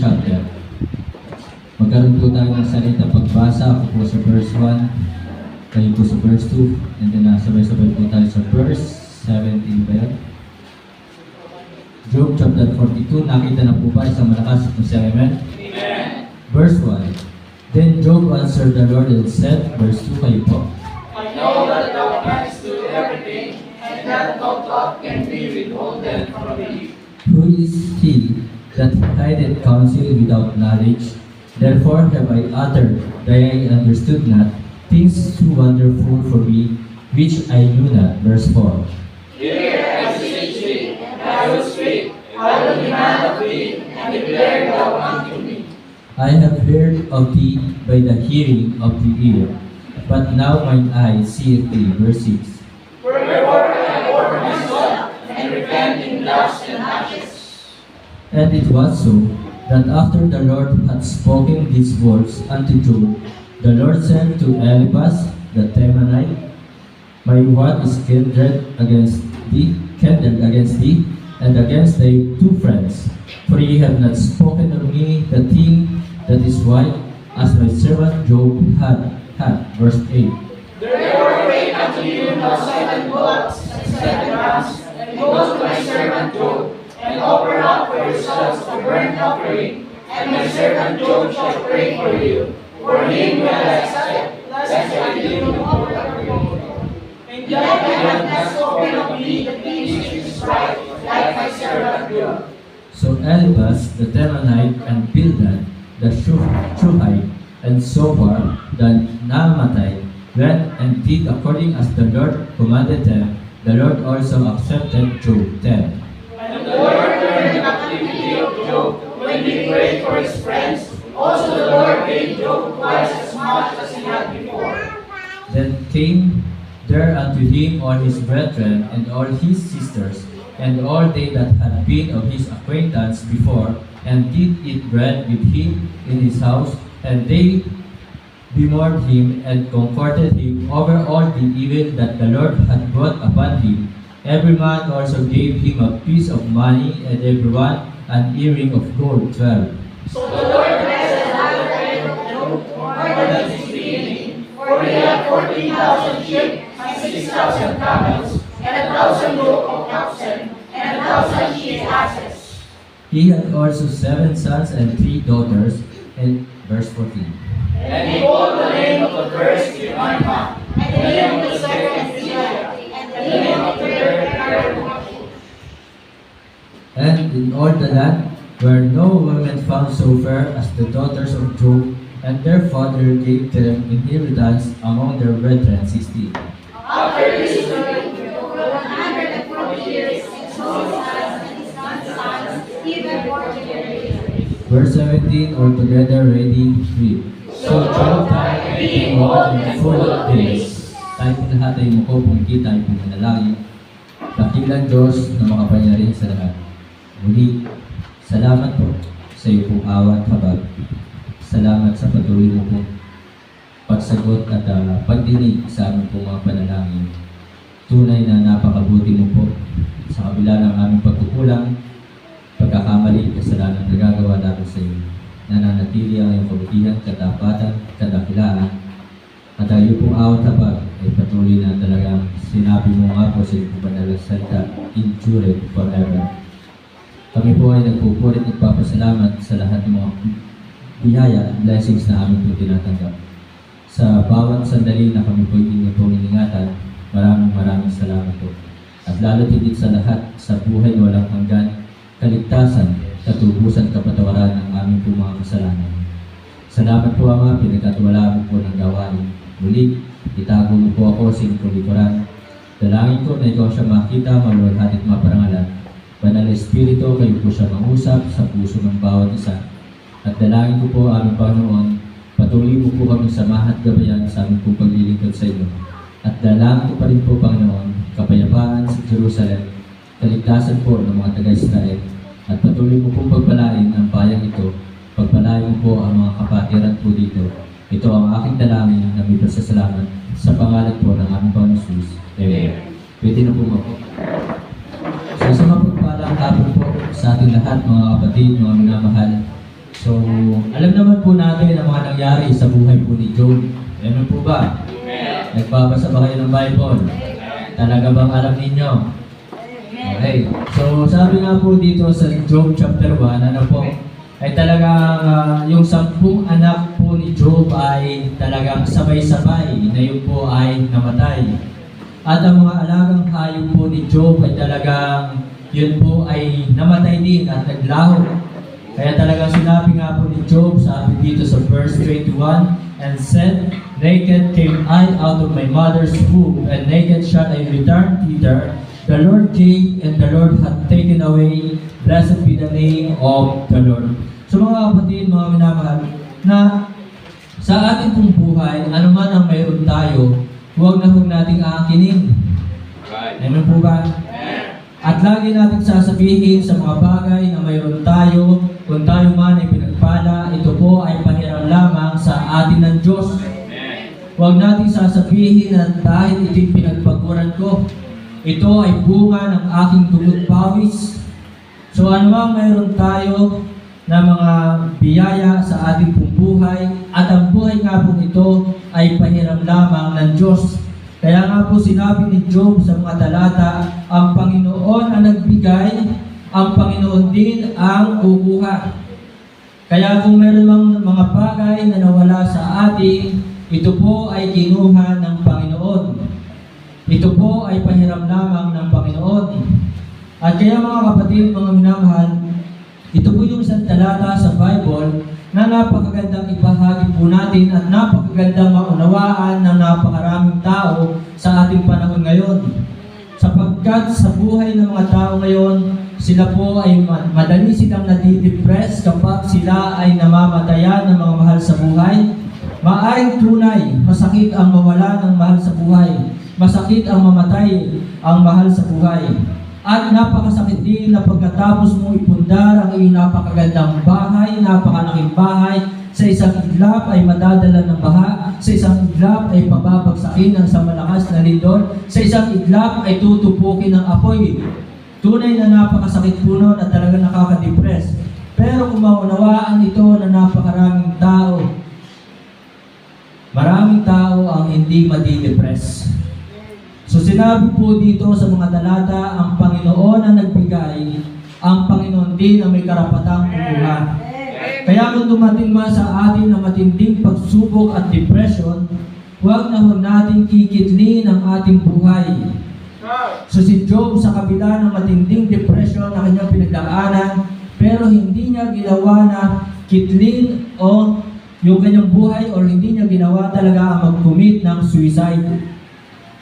chapter. Magkaroon po tayo ng salita pagbasa. Ako po sa verse 1, kayo po sa verse 2, and then sabay-sabay po tayo sa verse 17 ba yan? Job chapter 42, nakita na po ba isang malakas na siya, amen? Amen. Verse 1, Then Job answered the Lord and said, verse 2 kayo po, I know that thou canst do everything, and that no thought can be withholden from thee. Who is he that hideth counsel without knowledge? Therefore have I uttered that I understood not, things too wonderful for me, which I knew not. Verse 4. Hear, I beseech thee, and I will speak. I will demand of thee, and declare thou unto me. I have heard of thee by the hearing of the ear, but now mine eye seeth thee. Verse 6. Wherefore I bore myself, and repent in dust and ashes. And it was so, that after the Lord had spoken these words unto Job, the Lord said to Eliphaz the Temanite, My wrath is kindled against thee, and against thy two friends. For ye have not spoken of me the thing that is right, as my servant Job had. Verse 8. Therefore take unto you now 7 bullocks and 7 rams, and go to my servant Job, and offer up for yourselves a burnt offering, and my servant Job shall pray for you. For him will I accept, lest I do no overcome. And yet I have not spoken of me the things which is right, like my servant Job. So Eliphaz the Temanite, and Bildad the Shuhite, and Zophar the Naamatite went and did according as the Lord commanded them. The Lord also accepted Job 10. And the Lord turned the captivity of Job when he prayed for his friends. Also the Lord gave Job twice as much as he had before. Then came there unto him all his brethren and all his sisters, and all they that had been of his acquaintance before, and did eat bread with him in his house, and they bemourned him and comforted him over all the evil that the Lord had brought upon him. Every man also gave him a piece of money, and every one an earring of gold. 12. So the Lord blessed the latter end of Job more than his beginning, for he had 14,000 sheep, and 6,000 camels, and 1,000 yoke of oxen, and 1,000 she-asses. He had also 7 sons and 3 daughters. And verse 14. And he called the name of the first Jemima, and the name of the second Ziba, and the name of the third Carol. And in all the land were no women found so fair as the daughters of Job, and their father gave them inheritance among their brethren. 16. After this journey, 140 years, and so his sons and his sons, even 40 generations. Verse 17, altogether ready, read. So Job died being old and full of days. Tayo po lahat ay mukupungki, tayo po manalangin. Dakilang Diyos na makapangyarihan sa lahat. Muli, salamat po sa iyo pong awa at habag. Salamat sa patuloy mo po pagsagot at pagdinig sa aming pong mga panalangin. Tunay na napakabuti mo po sa kabila ng aming pagkukulang, pagkakamali, kasalanan na gagawa namin sa iyo. Nananatili ang iyong kabutihan, katapatan, kadakilaan, at ang iyong pong awat habag ay patuloy na talagang sinabi mo nga po sa iyong panalang salita, endured forever. Kami po ay nagpupulit at papasalamat sa lahat ng mga biyaya at blessings na aming po tinatanggap. Sa bawat sandali na kami po inyong pong iningatan, maraming salamat po. At lalo higit sa lahat, sa buhay na walang hanggan, kaligtasan, katubusan, kapatawaran ng aming po mga kasalanan. Salamat po Ama, pinagkatiwalaan mo po ng gawain. Muli, itago mo po ako sa inyong likuran. Dalangin ko na ikaw siya makita, maluwalhati at maparangalan. Banal na Espiritu, kayo po siya mangusap sa puso ng bawat isa. At dalangin ko po aming Panginoon, patuloy mo po kami samahan at gabayan sa aming po paglilingkod sa iyo. At dalangin ko pa rin po Panginoon, kapayapaan sa Jerusalem, kaligtasan po ng mga taga-Israel, at patuloy mo pong pagpalain ang bayang ito, pagpalain mo po ang mga kapatiran po dito. Ito ang aking dalangin na may pasasalamat sa pangalan po ng aming Panginoon Jesus. Amen. Pwede na po mo. So sa mapagpalang hapon po sa ating lahat mga kapatid, mga minamahal, So, alam naman po natin ang mga nangyari sa buhay po ni Job. Ano po ba? Nagbabasa ba kayo ng Bible? Talaga bang alam ninyo? Okay. So, sabi nga po dito sa Job chapter 1, ano po, ay talagang yung 10 anak po ni Job ay talagang sabay-sabay na yun po ay namatay. At ang mga alagang hayop po ni Job ay talagang yun po ay namatay din at naglaho. Kaya talagang sinabi nga po ni Job, sabi dito sa verse 21, and said, naked came I out of my mother's womb, and naked shall I return thither. The Lord gave, and the Lord hath taken away. Blessed be the name of the Lord. So mga kapatid, mga minamahal, na sa ating pong buhay, ano man ang mayroon tayo, huwag na huwag nating aakinin. Amen po ba? At lagi natin sasabihin sa mga bagay na mayroon tayo, kung tayo man ay pinagpala, ito po ay pahiram lamang sa atin ng Diyos. Huwag natin sasabihin na dahil ito'y pinagpaguran ko, ito ay bunga ng aking dugot pawis. So ano mang mayroon tayo na mga biyaya sa ating pong buhay, at ang buhay nga po ito ay pahiram lamang ng Diyos. Kaya nga po sinabi ni Job sa mga talata, ang Panginoon ang nagbigay, ang Panginoon din ang kukuha. Kaya kung meron mang mga bagay na nawala sa atin, ito po ay kinuha ng Panginoon. Ito po ay pahiram lamang ng Panginoon. At kaya mga kapatid, mga minamahal, ito po yung isang talata sa Bible na napakagandang ibahagi po natin at napakagandang maunawaan ng napakaraming tao sa ating panahon ngayon. Sapagkat sa buhay ng mga tao ngayon, sila po ay madali silang nadidepress kapag sila ay namamatayan ng mga mahal sa buhay. Maaring tunay, masakit ang mawala ng mahal sa buhay. Masakit ang mamatay ang mahal sa buhay. At napakasakit din na pagkatapos mong ipundar ang iyong napakagandang bahay, napakalaking bahay, sa isang iglap ay madadala ng baha, sa isang iglap ay pababagsakin ng sa malakas na lindol, sa isang iglap ay tutupukin ng apoy. Tunay na napakasakit po nun at talaga nakaka-depress. Pero kung maunawaan ito na napakaraming maraming tao ang hindi madidepress. So sinabi po dito sa mga talata, ang Panginoon ang nagbigay, ang Panginoon din ang may karapatang kumuha. Kaya kung dumating man sa atin na matinding pagsubok at depression, huwag na huwag natin kikitlin ang ating buhay. So si Job sa kabila ng matinding depression na kanyang pinagdaanan, pero hindi niya ginawa na kitlin o yung kanyang buhay or hindi niya ginawa talaga ang mag-commit ng suicide.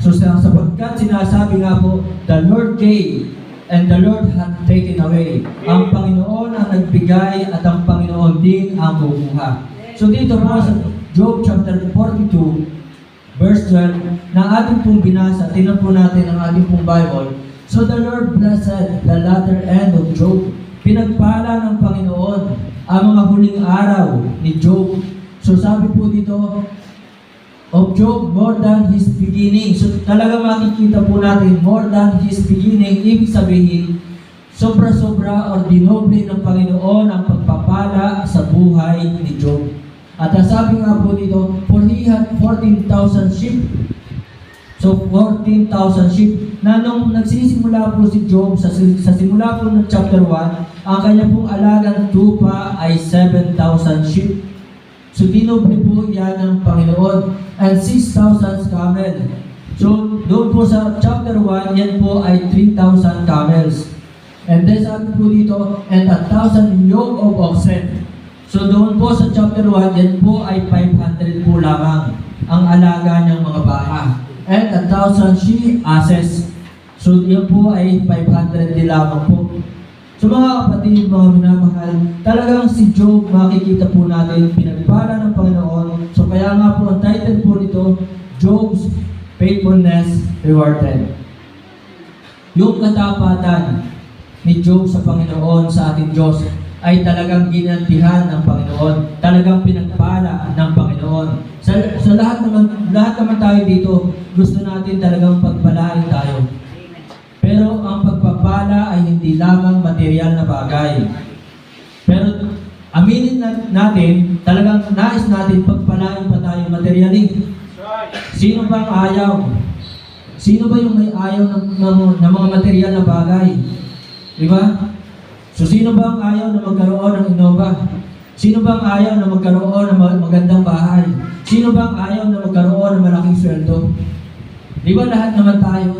So sapagkat sinasabi nga po, the Lord gave and the Lord hath taken away. Ang Panginoon ang nagbigay at ang Panginoon din ang kukuha. So dito po sa Job chapter 42, verse 12, na ating pong binasa, tingnan po natin ang ating pong Bible. So the Lord blessed the latter end of Job. Pinagpala ng Panginoon ang mga huling araw ni Job. So sabi po dito, of Job more than his beginning. So talaga makikita po natin more than his beginning. Ibig sabihin, sobra-sobra or dinoble ng Panginoon ang pagpapala sa buhay ni Job. At sabi nga po dito, for he had 14,000 sheep. So 14,000 sheep. Na nung nagsisimula po si Job, sa simula po ng chapter 1, ang kanya pong alagang tupa ay 7,000 sheep. So dinoble po yan ng Panginoon. And 6,000 camel. So doon po sa chapter 1, yan po ay 3,000 camels. And then sabi po dito, and 1,000 yoke of oxen. So doon po sa chapter 1, yan po ay 500 po lamang ang alaga niyang mga baka. And 1,000 she-asses. So yan po ay 500 din lamang po. So mga kapatid, mga minamahal, talagang si Job, makikita po natin, pinagpala ng Panginoon. So kaya nga po ang title po nito, Job's Faithfulness Rewarded. Yung katapatan ni Job sa Panginoon, sa ating Diyos, ay talagang ginantihan ng Panginoon. Talagang pinagpala ng Panginoon. Sa lahat naman tayo dito, gusto natin talagang pagpalain tayo. Pero ang pagpapala ay hindi lamang material na bagay. Pero Aminin natin, talagang nais natin pagpalain pa tayo materially. Sino ba ang ayaw? Sino ba yung may ayaw ng mga material na bagay? Di ba? So sino ba ang ayaw na magkaroon ng Innova? Sino ba ang ayaw na magkaroon ng magandang bahay? Sino ba ang ayaw na magkaroon ng malaking sweldo? Di ba lahat naman tayo?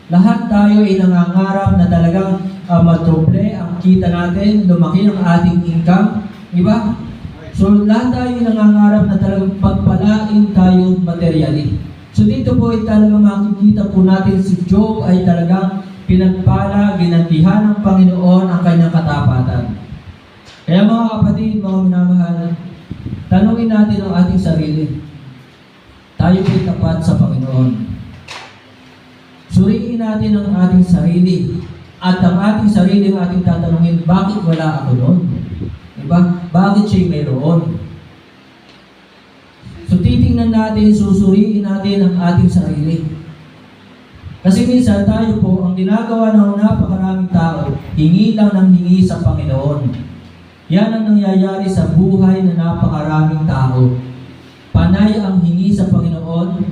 Lahat tayo ay nangangarap na talagang madoble ang kita natin, lumaki ang ating income. Di ba? So lahat tayo ay nangangarap na talagang pagpalain tayo materially. So dito po ay talagang makikita po natin si Job ay talagang pinagpala, ginantihan ng Panginoon ang kanyang katapatan. Kaya mga kapatid, mga minamahal, tanungin natin ang ating sarili. Tayo ay tapat sa Panginoon. Suriin natin ang ating sarili. At ang ating sarili ang ating tatanungin, bakit wala ako noon? Diba? Bakit siya mayroon? So titingnan natin, susuriin natin ang ating sarili. Kasi minsan tayo po, ang ginagawa ng napakaraming tao, hingi lang ng hingi sa Panginoon. Yan ang nangyayari sa buhay na napakaraming tao. Panay ang hingi sa Panginoon,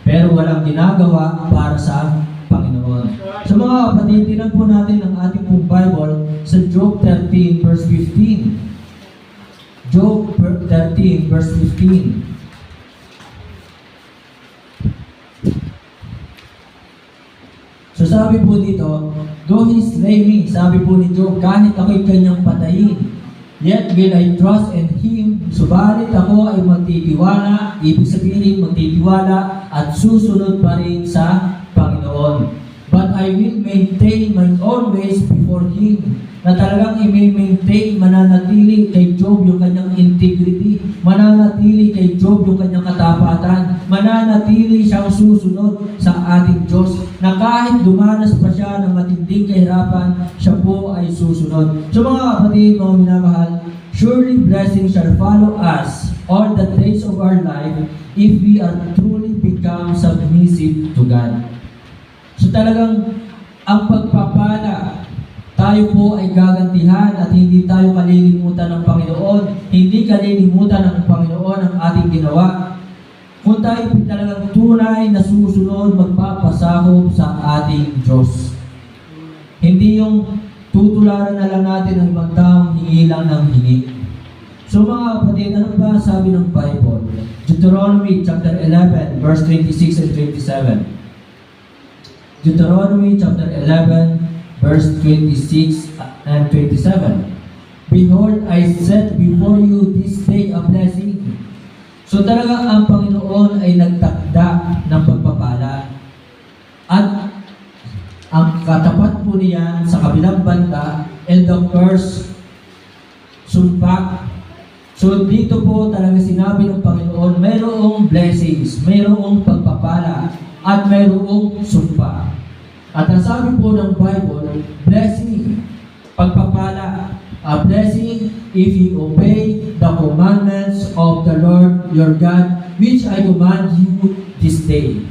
pero walang ginagawa para sa Panginoon. So mga kapatid, tingnan po natin ang ating pong Bible sa Job 13 verse 15. Job 13 verse 15. So sabi po dito, though he slay me, sabi po ni Job, kahit ako'y kanyang patayin, yet will I trust in him, subalit ako ay magtitiwala, ibig sabihin magtitiwala at susunod pa rin sa Panginoon. But I will maintain my own ways before him, na talagang i-maintain, mananatili kay Job yung kanyang integrity, mananatili kay Job yung kanyang katapatan, mananatili siyang susunod sa ating Diyos, na kahit dumanas pa siya ng matinding kahirapan, siya po ay susunod. So mga kapatid, mga minamahal, surely blessing shall follow us all the days of our life if we are truly become submissive to God. So talagang ang pagpapala, tayo po ay gagantihan at hindi tayo kalilimutan ng Panginoon. Hindi kalilimutan ng Panginoon ang ating ginawa. Kung tayo talagang tunay na susunod, magpapasakop sa ating Diyos. Hindi yung tutularan na lang natin ang ibang taong hingi lang ng hingi. So mga kapatid, ano ba sabi ng Bible? Deuteronomy chapter 11 verse 26 and 27. Deuteronomy chapter 11 verse 26 and 27. Behold, I set before you this day a blessing. So talaga ang Panginoon ay nagtakda ng pagpapala. At ang katapat po niyan sa kabilang banda, and the curse, sumpa. So dito po talaga sinabi ng Panginoon, mayroong blessings, mayroong pagpapala, at mayroong sumpa. At ang sabi po ng Bible, blessing, pagpapala, a blessing if you obey the commandments of the Lord your God, which I command you this day.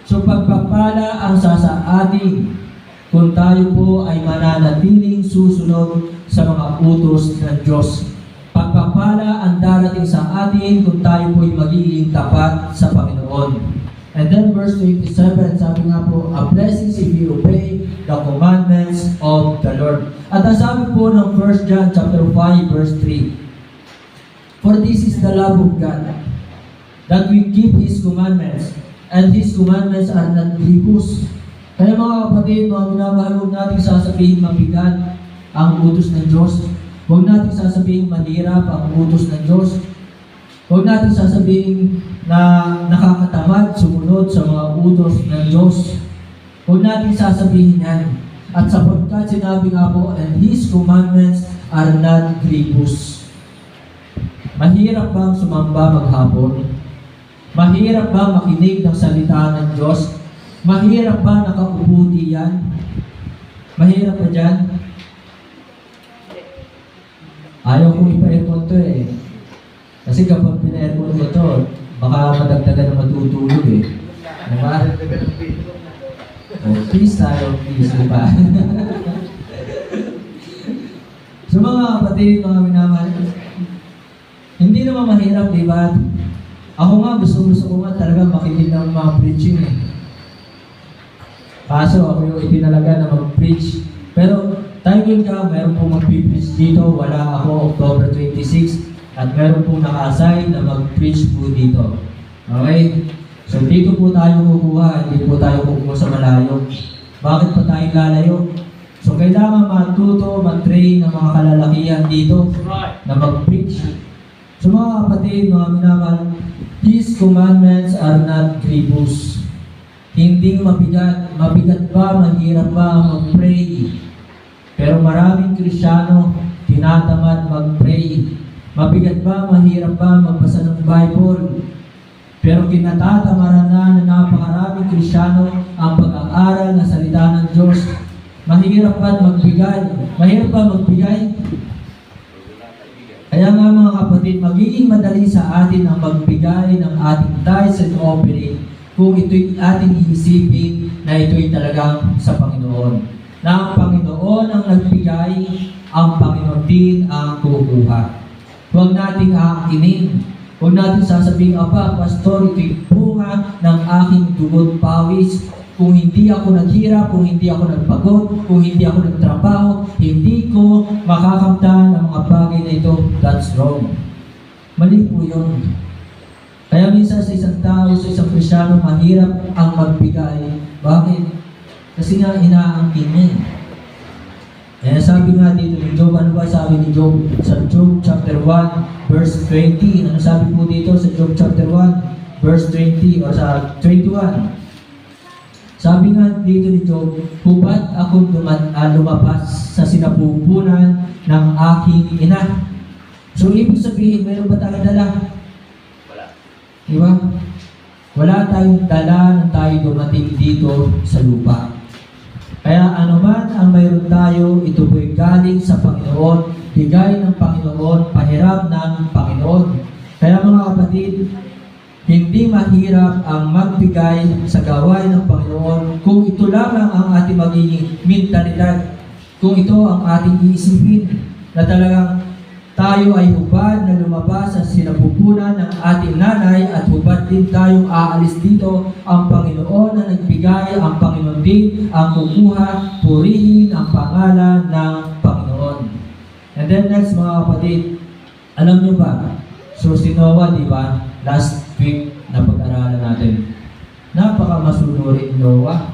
So pagpapala ang sasa atin kung tayo po ay mananatiling susunod sa mga utos ng Diyos. Pagpapala ang darating sa atin kung tayo po ay magiging tapat sa Panginoon. And then verse 27, sabi nga po, a blessing if you obey the commandments of the Lord. At ang sabi po ng 1 John chapter 5 verse 3, for this is the love of God, that we keep His commandments, and His commandments are not grievous. Kaya mga kapatid, mga minamahal, huwag natin sasabihin mabigat ang utos ng Diyos. Huwag natin sasabihin mahirap ang utos ng Diyos. Huwag natin sasabihin na nakakatamad sumunod sa mga utos ng Diyos. Huwag natin sasabihin yan. At sapagkat sinabi nga po, and His commandments are not grievous. Mahirap bang sumamba maghapon? Mahirap bang makinig ng salita ng Diyos? Mahirap ba nakaupo diyan? Mahirap ba dyan? Ayaw kong ipa-aircon to eh. Kasi kapag pina-aircon ko to, baka madagdagan na matutulog eh. Diba? Oh, please tayo, please, diba? So mga kapatid, mga minamahal, naman mahirap, di ba? Ako nga, gusto ko nga talaga makinig ng mga preaching eh. Kaso ako yung itinalaga na mag-preach. Pero time yun ka, meron pong mag-preach dito, wala ako October 26, at meron pong naka-assign na mag-preach po dito. Okay? So dito po tayo kukuha, hindi po tayo kukuha sa malayo. Bakit pa tayo lalayo? So kailangan matuto, mag-train ng mga kalalakihan dito na mag-preach. So mga kapatid, mga minamahal, His commandments are not grievous. Hindi mabigat. Mabigat ba, mahirap ba mag-pray? Pero maraming Kristiyano tinatamad mag-pray. Mabigat ba, mahirap ba magbasa ng Bible? Pero kinatatamaran na napakaraming Kristiyano ang pag-aaral ng salita ng Diyos. Mahirap ba magbigay? Mahirap ba magbigay? Kaya nga mga kapatid, magiging madali sa atin ang magbigay ng ating tithes and offering kung ito'y ating iisipin na ito'y talagang sa Panginoon. Na ang Panginoon ang nagbigay, ang Panginoon din ang kukuha. Huwag nating aakinin. Huwag natin sasabihin, Aba, Pastor, ito'y bunga ng aking dugot pawis. Kung hindi ako naghirap, kung hindi ako nagpagod, kung hindi ako nagtrabaho, hindi ko makakamtan ang mga bagay na ito. That's wrong. Mali po yun. Kaya minsan sa isang tao, sa isang Kristiyano, mahirap ang magbigay. Bakit? Kasi nga inaangkin niya. Kaya sabi nga dito ni Job, ano ba sabi ni Job? Sa Job chapter 1, verse 20. Ano sabi po dito sa Job chapter 1, verse 20 o sa 21? Sabi nga dito ni Job, hubad ako lumabas sa sinapupunan ng aking ina. So, ibig sabihin, mayroon ba tayo dala? Wala. Diba? Wala tayong dala nung tayo dumating dito sa lupa. Kaya anuman ang mayroon tayo, ito po'y galing sa Panginoon, bigay ng Panginoon, pahiram ng Panginoon. Kaya mga kapatid, hindi mahirap ang magbigay sa gawain ng Panginoon kung ito lamang ang ating magiging mentalidad. Kung ito ang ating iisipin na talagang tayo ay hubad na lumabas sa sinapupunan ng ating nanay at hubad din tayong aalis dito. Ang Panginoon na nagbigay, ang Panginoon din ang kukuha, purihin ang pangalan ng Panginoon. And then next mga kapatid, alam nyo ba? So si Noah, di ba? Last week na pag-aralan natin. Napaka-masunurin Noah.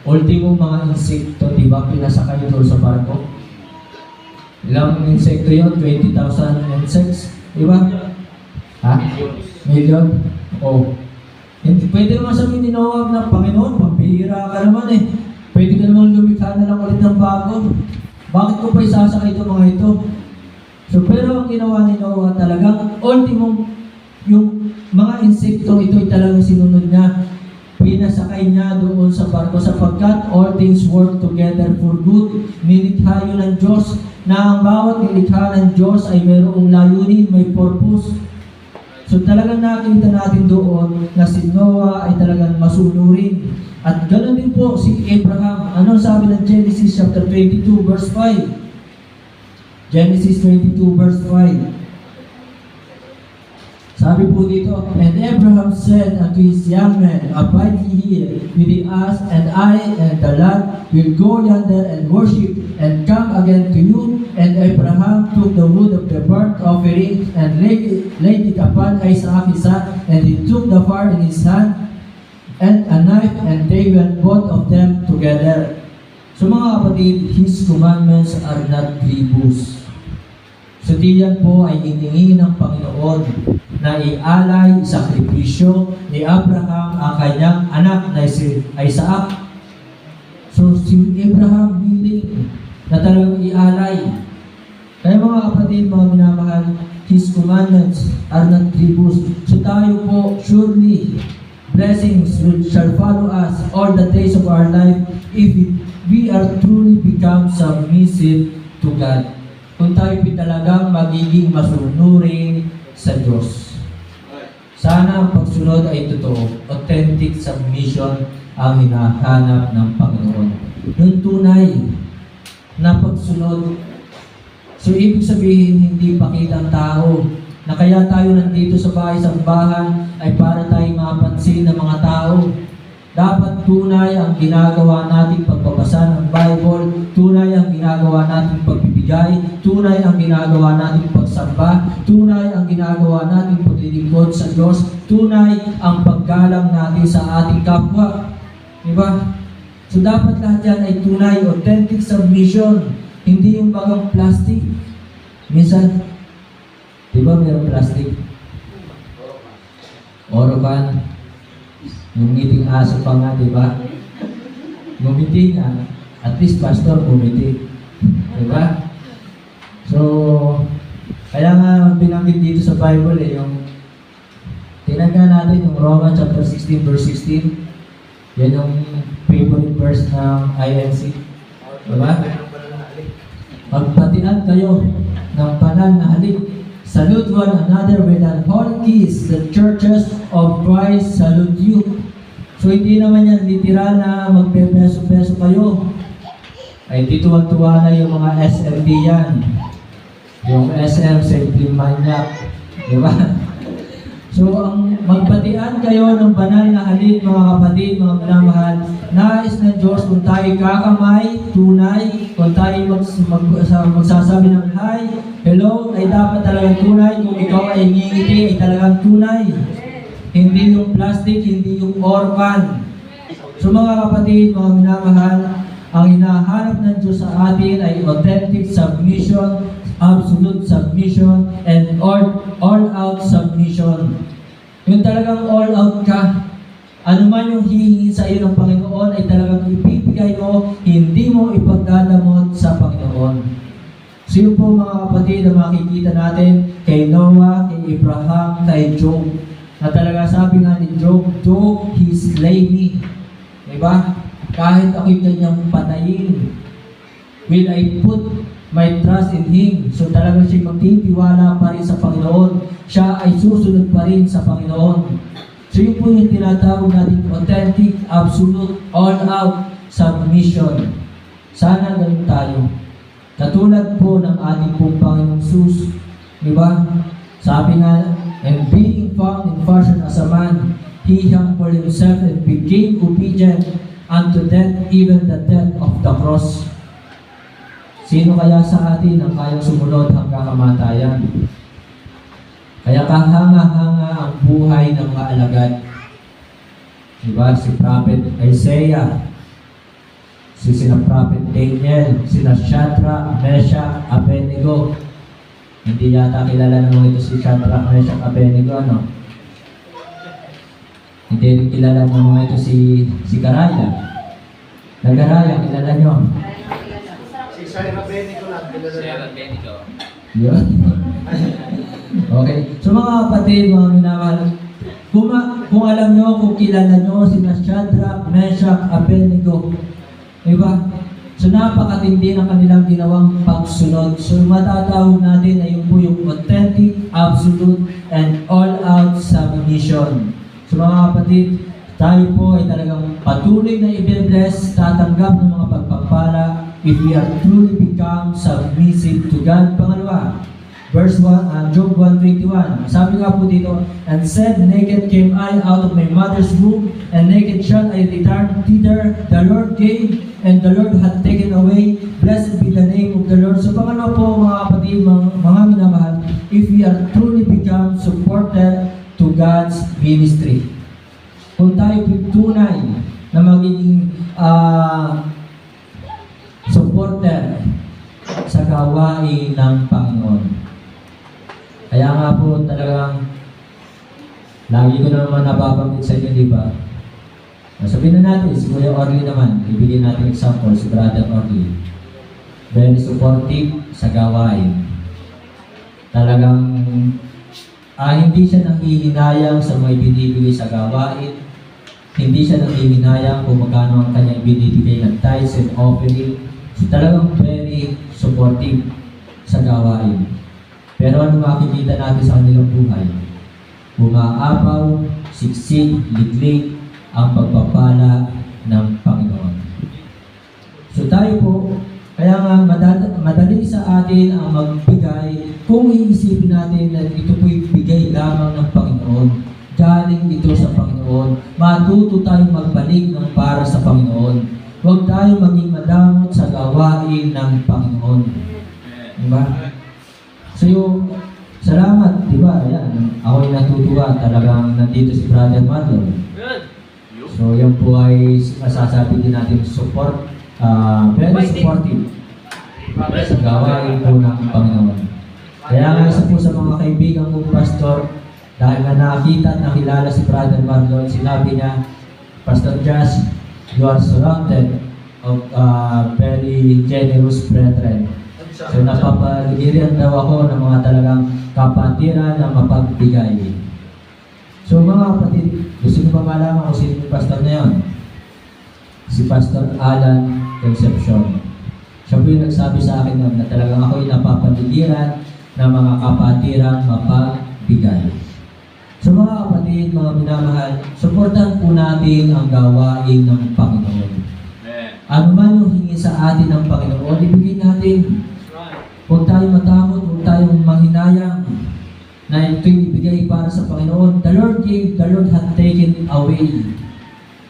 Ultimo mga insekto, di ba? Pinasakay doon sa barko. Ilang insekto yun? 20,000 insects. Di ba? Ha? Million? Oh. Hindi, pwede naman sabihin ni Noah na, Panginoon, pampihira ka naman eh. Pwede ka naman lumikha na lang ulit ng bago. Bakit ko pa isasakay ito mga ito? So, pero ang ginawa ni Noah talagang ultimong yung mga insekto, ito'y talagang sinunod niya. Pinasakay niya doon sa barko sapagkat all things work together for good. Nilikha yun ng Diyos na ang bawat nilikha ng Diyos ay mayroong layunin, may purpose. So talagang nakita natin doon na si Noah ay talagang masunurin. At ganoon din po si Abraham. Ano sabi ng Genesis chapter 22 verse 5? Genesis 22 verse 5. Sabi po dito, and Abraham said unto his young men, Abide ye here with us, and I and the lad will go yonder and worship, and come again to you. And Abraham took the wood of the burnt offering, and laid it upon Isaac his son, and he took the fire in his hand, and a knife, and they went both of them together. So mga kapatid, His commandments are not grievous. So diyan po ay hiningi ng Panginoon na ialay, sakripisyo ni Abraham ang kanyang anak na si Isaac. So si Abraham willing na talagang ialay. Kaya mga kapatid, mga minamahal, His commandments are not grievous. So tayo po, surely, blessings shall follow us all the days of our life if we are truly become submissive to God. Kung tayo talagang magiging masunurin sa Diyos. Sana ang pagsunod ay totoo. Authentic submission ang hinahanap ng Panginoon. Yung tunay na pagsunod. So, ibig sabihin, hindi pakitang tao na kaya tayo nandito sa bahay-sambahan ay para tayo mapansin ng mga tao. Dapat tunay ang ginagawa nating pagbabasa ng Bible, tunay ang ginagawa nating pagbibigay, tunay ang ginagawa nating pagsamba, tunay ang ginagawa nating paglilingkod sa Diyos, tunay ang paggalang natin sa ating kapwa. Diba? So dapat lahat yan ay tunay, authentic submission, hindi yung bagang plastic. Minsan, diba mayroong plastic? Oroban. Ngumiting aso pa nga, di ba? Ngumiti nga. At least pastor ngumiti. Di ba? So, kaya nga binanggit dito sa Bible yung tinanggan natin yung Romans chapter 16 verse 16. Yan yung favorite verse ng INC. Di ba? Magpatian kayo ng banal na halik. Salute one another with an holy kiss. The churches of Christ salute you. So hindi naman yan literal na magpe-peso-peso kayo. Ay tituwan-tuwa na yung mga SMD yan. Yung SM, Simply Maniac. Di ba? So ang magpatian kayo ng banal na halik, mga kapatid, mga minamahal, nais ng Diyos kung tayo kakamay, tunay, kung tayo magsasabi ng hi, hello, ay dapat talagang tunay. Kung ikaw ay ngingiti, ay talagang tunay. Hindi yung plastic, hindi yung orphan. So mga kapatid, mga minamahal, ang hinahanap ng Diyos sa atin ay authentic submission, absolute submission, and all-out submission. Yung talagang all-out ka, ano man yung hihingi sa iyo ng Panginoon ay talagang ipipigay mo, hindi mo ipagdadamot sa Panginoon. So yun po mga kapatid na makikita natin kay Noah, kay Abraham, kay Job. Na talaga sabi nga ni Job, though he slay me. Diba? Kahit ako'y kanyang patayin, will I put my trust in Him. So talagang siya magtitiwala pa rin sa Panginoon. Siya ay susunod pa rin sa Panginoon. So yun po yung tinatawag natin authentic, absolute, all-out submission. Sana ganun tayo. Katulad po ng ating pong Panginoong Sus. Diba? Sabi nga, and being found in fashion as a man, He humbled Himself and became obedient unto death, even the death of the cross. Sino kaya sa atin ang kayang sumunod hanggang kamatayan? Kaya kahanga-hanga ang buhay ng mga alagad. Diba? Si Prophet Isaiah, sina Prophet Daniel, sina Shadrach, Meshach, Abednego. Hindi yata kilala naman ito si Shadrach, Meshach, Abednego, ano? Hindi rin kilala naman ito si Garaya. Nagaraya, kilala nyo? Si Sarah Benito lang. Sarah Benito. Yun. Okay. So mga kapatid, mga minamahal, kung alam nyo, kung kilala nyo, sina Shadrach, Meshach, Abednego, diba? So napakatindi ng kanilang ginawang pagsunod. So matatawag natin na yun po yung authentic, absolute, and all-out submission. So mga kapatid, tayo po ay talagang patuloy na i-bless, tatanggap ng mga pagpapala if we are truly become submissive to God. Pangalawa, verse 1, Job 1:21. Sabi nga po dito, and said, naked came I out of my mother's womb, and naked shall I return thither. The Lord gave, and the Lord hath taken away. Blessed be the name of the Lord. So pangalawa po mga kapatid, mga minamahal, if we are truly become supported to God's ministry. Kung tayo tunay na magiging supporter sa gawain ng Panginoon. Kaya nga po talagang lagi ko naman nababanggit sa inyo, di ba? Sabihin na natin, si Kuya Orly naman, ibigay natin example, si Brother Orly. Very supportive sa gawain. Talagang hindi siya nanghihinayang sa mga binibigay sa gawain. Hindi siya nanghihinayang kung magkano ang kanyang binibigay ng tithes and offering. So talagang very supportive sa gawain. Pero ano makikita natin sa kanilang buhay? Umaapaw, siksik, liglig ang pagpapala ng Panginoon. So tayo po, kaya nga madali sa atin ang magbigay kung iisipin natin na ito po'y matuto tayong magbalik ng para sa Panginoon. Huwag tayong maging madamot sa gawain ng Panginoon. Diba? So yung salamat, diba? Ayan, ako'y natutuwa talagang nandito si Brother Marlon. So yan po ay masasabi din natin support, very supportive sa gawain po ng Panginoon. Kaya nga isa po sa mga kaibigan kong pastor, dahil nga nakita at nakilala si Brother Marlon, sinabi niya, Pastor Josh, you are surrounded of very generous brethren. So napapaligiran daw ako ng mga talagang kapatiran na mapagbigay. So mga kapatid, gusto niyo ba malaman kung sino yung pastor na yun? Si Pastor Alan Concepcion. Siya po yung nagsabi sa akin noon na talagang ako'y napapaligiran ng mga kapatiran mapagbigay. So mga kapatid, mga minamahal, suportahan po natin ang gawain ng Panginoon. Ano man yung hingi sa atin ng Panginoon, ibigay natin. Huwag tayong matakot, huwag tayong manghinayang na ito'y ibigay para sa Panginoon. The Lord gave, the Lord hath taken away.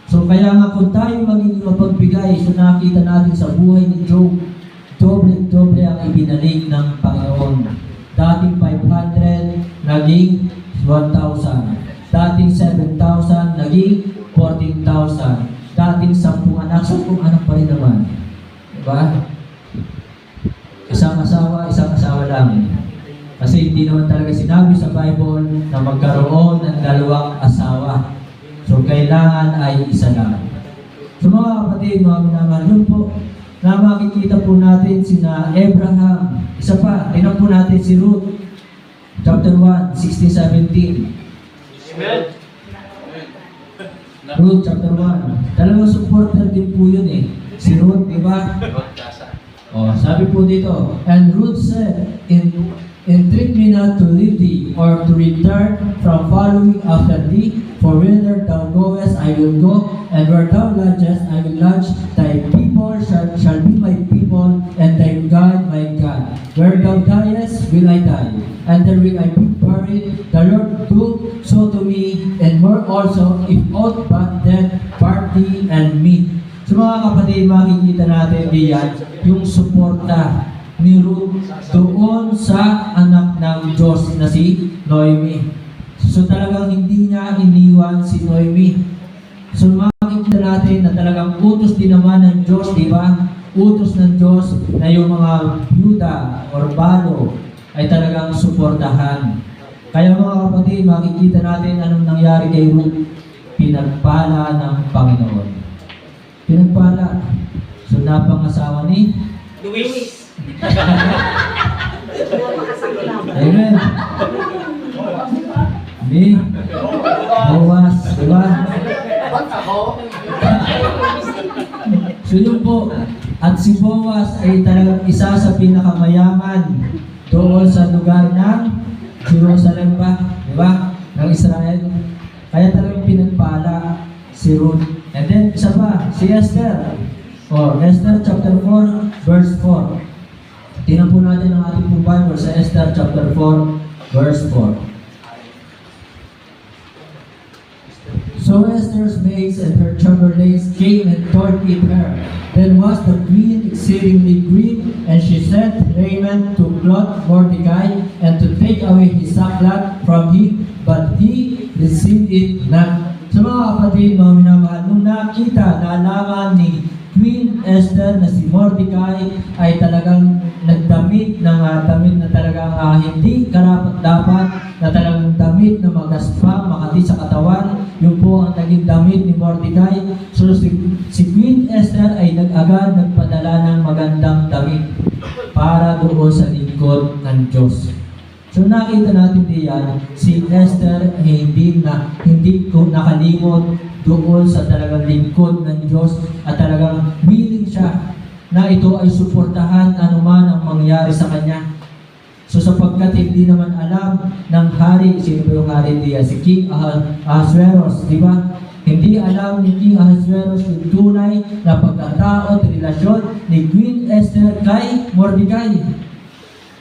So kaya nga kung tayo magiging mapagbigay, so nakita natin sa buhay ni Job, doble-doble ang ibinalik ng Panginoon. Dating 500, naging 1,000. Dating 7,000, naging 14,000. Dating 10 anak, 10 anak pa rin naman. Diba? Isang asawa lang. Kasi hindi naman talaga sinabi sa Bible na magkaroon ng 2 asawa. So kailangan ay isa lang. So mga kapatid, mga minamahal, yun po, na makikita po natin sina Abraham. Isa pa, tingnan po natin si Ruth. Chapter 1, 16-17. Amen. Ruth chapter 1. Talagang supporter din po yun eh. Si Ruth, di ba? Oh, sabi po dito, and Ruth said, entreat me not to leave thee, or to return from following after thee, for whither thou goest I will go, and where thou lodgest I will lodge. Thy people shall be my people, and thy God my God. Where thou diest will I die, and there will I be buried. The Lord do so to me, and more also, if aught but death part thee and me. So mga kapatid, makikita natin diyan yung suporta ni Ruth doon sa anak ng Diyos na si Noemi. So talagang hindi niya iniwan si Noemi. So makikita natin na talagang utos din naman ng Diyos, di ba? Utos ng Diyos na yung mga byuda or balo ay talagang suportahan. Kaya mga kapatid, makikita natin anong nangyari kay Ruth. Pinagpala ng Panginoon. Pinagpala. So napangasawa ni Luis. Amen. Ni Boaz, di ba? So yun po. At si Boaz ay talagang isa sa pinakamayaman doon sa lugar ng Jerusalem ba? Di ba? Ng Israel. Kaya talagang pinagpala si Ruth. And then, isa pa, si Esther. Esther chapter 4, verse 4. Tingnan po natin ang ating pong Bible sa Esther chapter 4, verse 4. So Esther's maids and her chamberlains came and told it her. Then was the queen exceedingly grieved, and she sent Haman to clothe Mordecai, and to take away his sackcloth from him, but he received it not. Sa mga kapatid, mga minamahal, nung nakita, nalaman ni Queen Esther na si Mordecai ay talagang nagdamit ng damit na talagang hindi karapat-dapat, na talagang damit na magaspa, makati sa katawan. Yun po ang naging damit ni Mordecai. So si Queen Esther ay agad nagpadala ng magandang damit para doon sa lingkod ng Diyos. So nakita natin diyan, si Esther ay hindi ko nakalimot doon sa talagang lingkod ng Diyos, at talagang willing siya na ito ay suportahan anuman ang mangyari sa kanya. So sapagkat hindi naman alam ng hari, sino ba yung hari diyan? Si King Ahasuerus, di ba? Hindi alam ni King Ahasuerus yung tunay na pagkatao at relasyon ni Queen Esther kay Mordecai.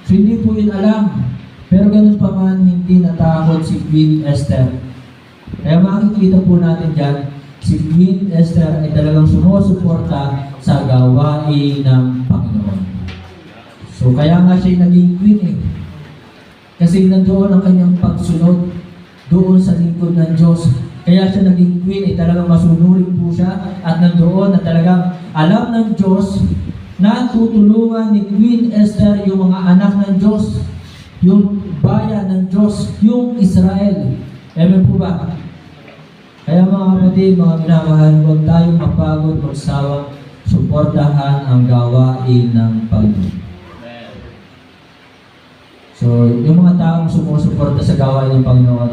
So hindi po yun alam. Pero ganun pa man, hindi natakot si Queen Esther. Kaya makikita po natin dyan, si Queen Esther ay talagang sumusuporta sa gawain ng Panginoon. So kaya nga siya naging queen eh. Kasi nandoon ang kanyang pagsunod doon sa lingkod ng Diyos. Kaya siya naging queen eh, talagang masunurin po siya at nandoon na talagang alam ng Diyos na tutulungan ni Queen Esther yung mga anak ng Diyos, yung bayan ng Diyos, yung Israel. Amen po ba? Kaya mga kapatid, mga minamahal, huwag tayong mapagod, magsawang suportahan ang gawain ng Panginoon. So, yung mga taong sumusuporta sa gawain ng Panginoon,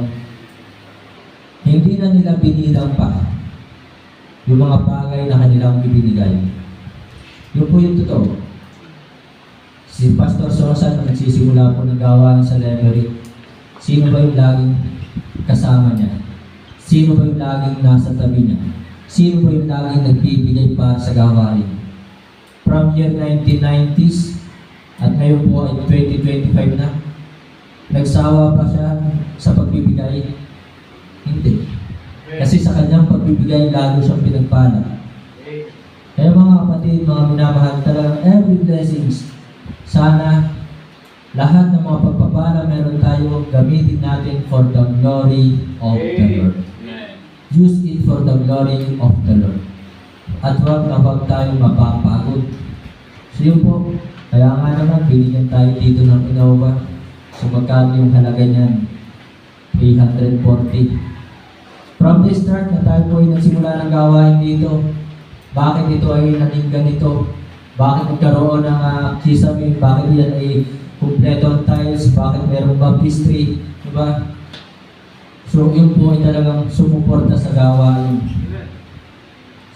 hindi na nila binilang pa yung mga bagay na kanilang ibinigay. Yun po yung totoo. Si Pastor Sosa, nung nagsisimula po ng gawain sa Lemery, sino ba yung laging kasama niya? Sino ba yung laging nasa tabi niya? Sino ba yung laging nagbibigay pa sa gawain? From year 1990s, at ngayon po ay 2025 na, nagsawa pa siya sa pagbibigay? Hindi. Kasi sa kanyang pagbibigay, lalo siyang pinagpala. Kaya mga kapatid, mga minamahal, talagang every blessings, sana lahat ng mga pagpapala meron tayo, gamitin natin for the glory of the Lord. Use it for the glory of the Lord. At huwag na huwag tayo mapapagod. So yun po, kaya nga naman, binigyan tayo dito ng Innova. So magkano yung halaga niyan? 840. From the start na tayo po ay nagsimula ng gawain dito, bakit ito ay naging ganito? Bakit nagkaroon ng kisame? Bakit yan ay kumpleto ang tiles? Bakit merong baptistry? Diba? So yun po ay talagang sumuporta sa gawain.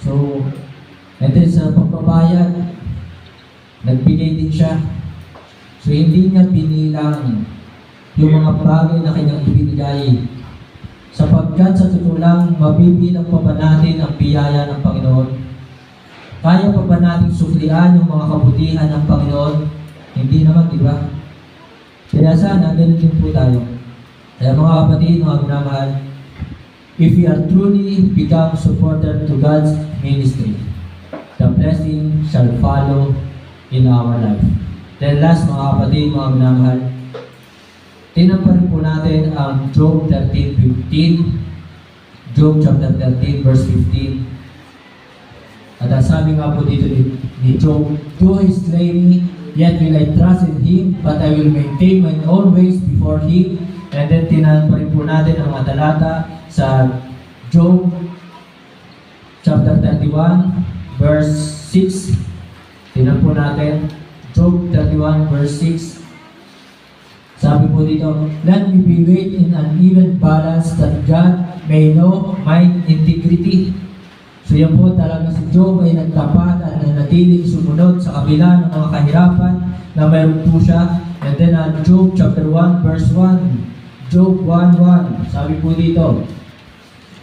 So, and then sa pagbabayad, nagbigay din siya. So hindi niya binilang yung mga bagay na kanyang ibinigay. Sapagkat sa totoo lang, mabibilang pa ba natin ang biyaya ng Panginoon? Kaya pa ba natin suklian yung mga kabutihan ng Panginoon? Hindi naman, di ba? Kaya sana, ganun din po tayo. Kaya mga kapatid, mga minamahal, if we are truly become supporter to God's ministry, the blessing shall follow in our life. Then last, mga kapatid, mga minamahal, tingnan pa rin po natin ang Job 13:15. Job chapter 13 verse 15. At ang sabi nga po dito ni Job, though he slay me, yet will I trust in him, but I will maintain my own ways before him. And then tingnan pa rin po natin ang mga talata sa Job chapter 31 verse 6. Tingnan po natin Job 31 verse 6. Sabi po dito, let me be weighed in an even balance that God may know my integrity. So yan po talaga si Job ay nagtapat at nanatiling sumunod sa kabila ng mga kahirapan na mayroon po siya. And then Job chapter 1 verse 1. Job 1:1. Sabi po dito,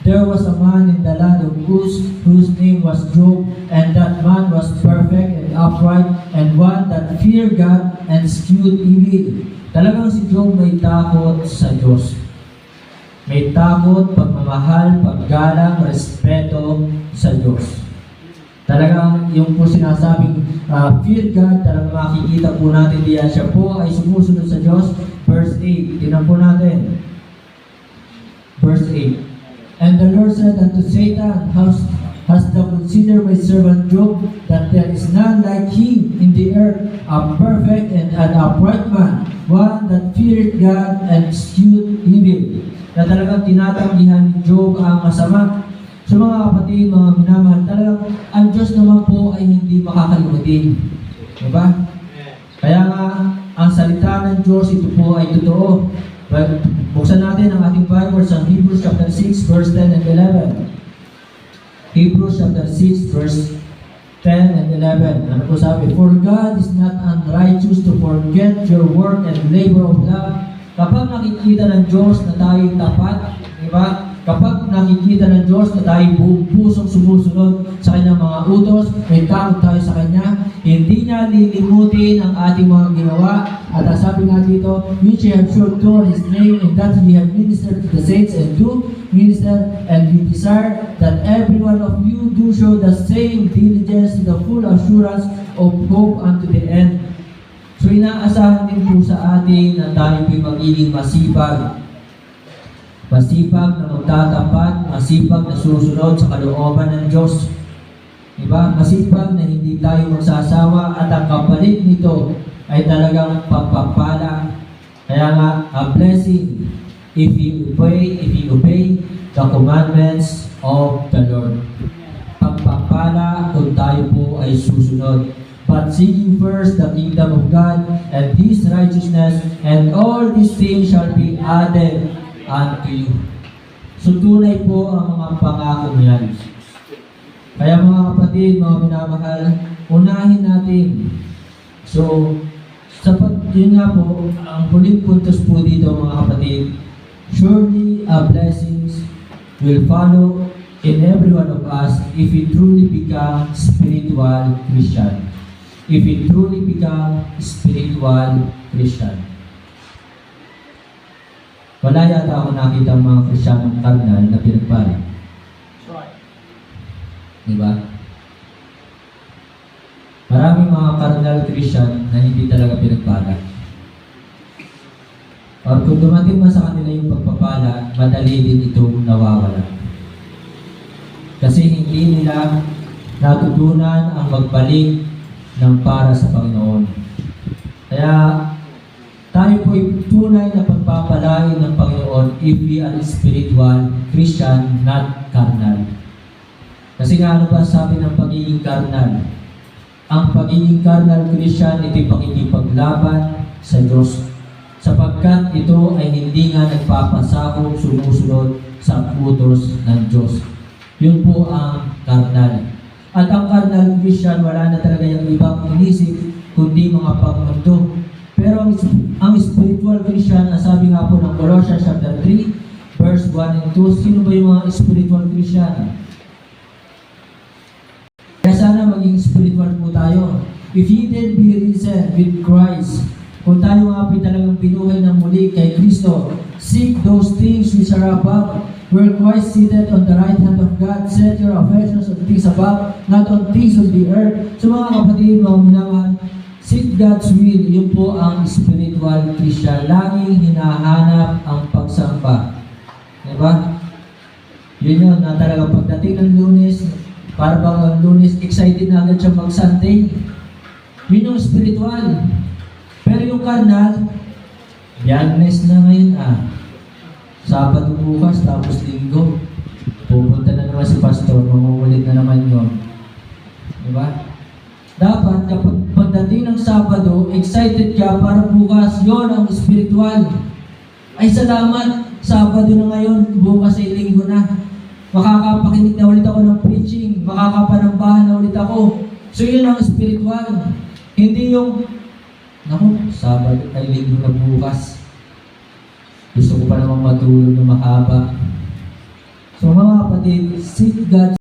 there was a man in the land of Uz whose name was Job, and that man was perfect and upright, and one that feared God and eschewed evil. Talagang si Job may takot sa Diyos. May takot, pagmamahal, paggalang, respeto sa Diyos. Talagang yung po sinasabing fear God, talagang makikita po natin diyan. Siya po ay sumusunod sa Diyos. Verse 8, tinan po natin. Verse 8. And the Lord said unto Satan, hast thou considered my servant Job, that there is none like him in the earth, a perfect and an upright man, one that feared God and eschewed evil. Na talagang tinatanggihan ni Job ang masama. So mga kapatid, mga minamahal, talagang ang Diyos naman po ay hindi makakalimutin. Diba? Kaya nga, ang salita ng Diyos, ito po ay totoo. But, buksan natin ang ating Bible sa Hebrews chapter 6, verse 10 and 11. Hebrews chapter 6, verse 10 and 11. Ano po sabi? For God is not unrighteous to forget your work and labor of love. Kapag nakikita ng Diyos na tayo tapat, diba? Kapag nakikita ng Diyos na tayo buong pusong sumusunod sa kanyang mga utos, may takot tayo sa kanya, hindi niya lilimutin ang ating mga ginawa. At sabi nga dito, which he have showed to his name, and that we have ministered to the saints and do minister, and we desire that every one of you do show the same diligence to the full assurance of hope unto the end. So inaasahan din po sa atin na tayo po'y magiging masipag. Masipag na magtatapat, masipag na susunod sa kalooban ng Diyos. Diba? Masipag na hindi tayo magsasawa at ang kapalit nito ay talagang pagpapala. Kaya nga, a blessing if you obey the commandments of the Lord. Pagpapala kung tayo po ay susunod. But seeking first the kingdom of God and His righteousness, and all these things shall be added unto you. So tunay po ang mga pangako niyan. Kaya mga kapatid, mga minamahal, unahin natin. So, yun nga po, ang huling puntos po dito mga kapatid, surely a blessings will follow in every one of us if we truly become spiritual Christian. If we truly become spiritual Christian. Wala yata ako nakita ang mga Krisyanong karnal na pinagpala. Diba? Maraming mga karnal Christian na hindi talaga pinagpala. Or kung dumating man sa kanila yung pagpapala, madali din itong nawawala. Kasi hindi nila natutunan ang magbalik ng para sa Panginoon. Kaya tayo po'y tunay na pagpapalain ng Panginoon if we are spiritual Christian, not carnal. Kasi nga ano ba sabi ng pagiging carnal? Ang pagiging carnal Christian, ito'y pakikipaglaban sa Diyos. Sapagkat ito ay hindi nga nagpapasakop sumusunod sa utos ng Diyos. Yun po ang carnal. At ang carnal Christian, wala na talaga yung ibang inisip, kundi mga pagmundo. Pero ang spiritual Christian, sabi nga po ng Colossians chapter 3, verse 1 and 2, sino ba yung mga spiritual Christian? Kaya sana maging spiritual po tayo. If ye then be risen with Christ, kung tayo nga po talagang binuhay ng muli kay Kristo, seek those things which are above, where Christ seated on the right hand of God. Set your affections on things above, not on things of the earth. So mga kapatid, mga minamahal, seek God's will. Yun po ang spiritual Christian. Laging hinahanap ang pagsamba. Diba? Yun yun, na talagang pagdating ng Lunes, para bang ang Lunes, excited na agad siya mag-Sunday. Yun yung spiritual. Pero yung carnal, Biyernes na ngayon Sabado bukas, tapos Linggo. Pupunta na naman si Pastor, mamuulit na naman yun. Diba? Dapat kapag pagdating ng Sabado, excited ka para bukas, yon ang spiritual. Ay salamat, Sabado na ngayon, bukas ay Linggo na. Makakapakinig na ulit ako ng preaching, makakapanambahan na ulit ako. So yun ang spiritual. Hindi yung, naku, Sabado ay Linggo na bukas. Gusto ko pa namang matulog na mahaba. So mga kapatid, seek God